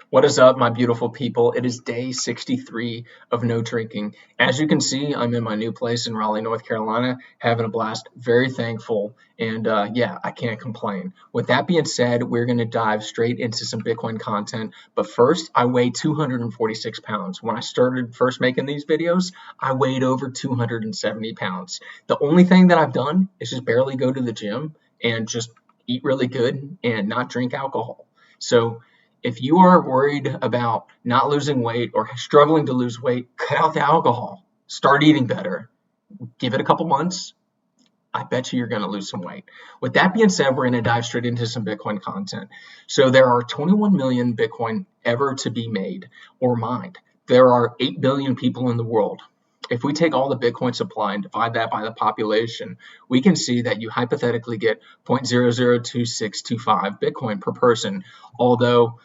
What is up, my beautiful people? It is day 63 of no drinking. As you can see, I'm in my new place in Raleigh, North Carolina, having a blast. Very thankful, and yeah, I can't complain. With that being said, we're going to dive straight into some Bitcoin content. But first, I weigh 246 pounds. When I started first making these videos, I weighed over 270 pounds. The only thing that I've done is just barely go to the gym and just eat really good and not drink alcohol. So if you are worried about not losing weight or struggling to lose weight, cut out the alcohol. Start eating better. Give it a couple months. I bet you're going to lose some weight. With that being said, we're going to dive straight into some Bitcoin content. So there are 21 million Bitcoin ever to be made or mined. There are 8 billion people in the world. If we take all the Bitcoin supply and divide that by the population, we can see that you hypothetically get 0.002625 Bitcoin per person, although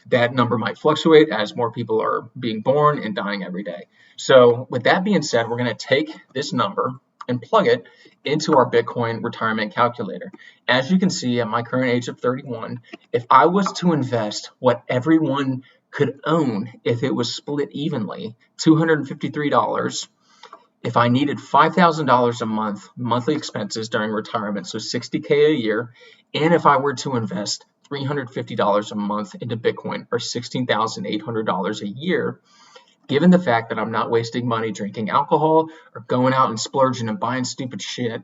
that number might fluctuate as more people are being born and dying every day. So with that being said, we're going to take this number and plug it into our Bitcoin retirement calculator. As you can see, at my current age of 31, if I was to invest what everyone could own if it was split evenly, $253, if I needed $5,000 a month, monthly expenses during retirement, so $60K a year, and if I were to invest $350 a month into Bitcoin, or $16,800 a year, given the fact that I'm not wasting money drinking alcohol or going out and splurging and buying stupid shit,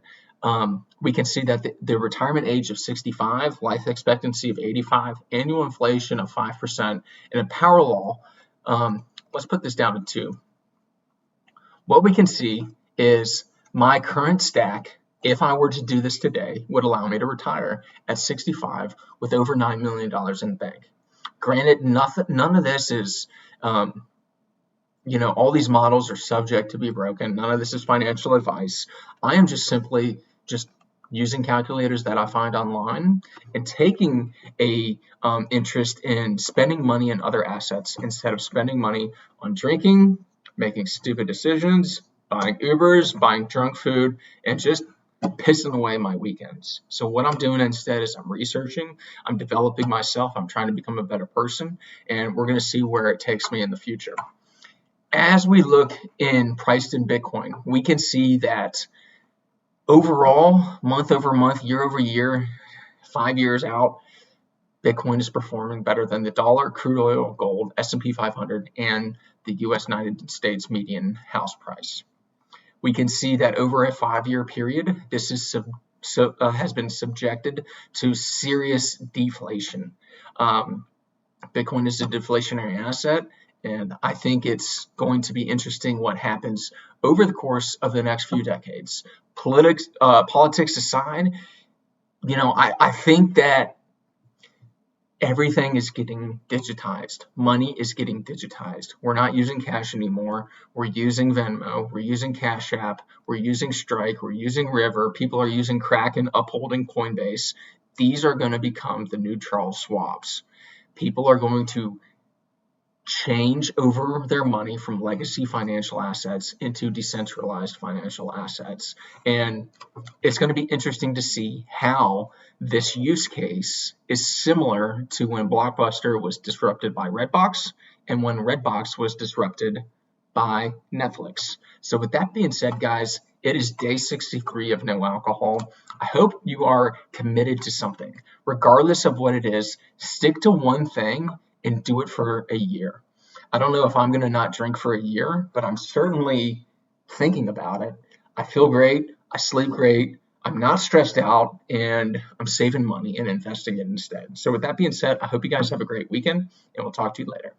we can see that the retirement age of 65, life expectancy of 85, annual inflation of 5%, and a power law, let's put this down to 2. What we can see is my current stack, if I were to do this today, would allow me to retire at 65 with over $9 million in the bank. Granted, none of this is, all these models are subject to be broken. None of this is financial advice. I am just simply using calculators that I find online and taking a interest in spending money in other assets instead of spending money on drinking, making stupid decisions, buying Ubers, buying junk food, and just pissing away my weekends. So what I'm doing instead is I'm researching, I'm developing myself, I'm trying to become a better person, and we're going to see where it takes me in the future. As we look priced in Bitcoin, we can see that overall, month over month, year over year, 5 years out, Bitcoin is performing better than the dollar, crude oil, gold, S&P 500, and the U.S. United States median house price. We can see that over a 5-year period, this is has been subjected to serious deflation. Bitcoin is a deflationary asset, and I think it's going to be interesting what happens over the course of the next few decades. Politics aside, I think that everything is getting digitized. Money is getting digitized. We're not using cash anymore. We're using Venmo. We're using Cash App. We're using Strike. We're using River. People are using Kraken, upholding Coinbase. These are going to become the new Charles Schwabs. People are going to change over their money from legacy financial assets into decentralized financial assets. And it's going to be interesting to see how this use case is similar to when Blockbuster was disrupted by Redbox and when Redbox was disrupted by Netflix. So with that being said, guys, it is day 63 of no alcohol. I hope you are committed to something. Regardless of what it is, stick to one thing and do it for a year. I don't know if I'm going to not drink for a year, but I'm certainly thinking about it. I feel great. I sleep great. I'm not stressed out, and I'm saving money and investing it instead. So with that being said, I hope you guys have a great weekend, and we'll talk to you later.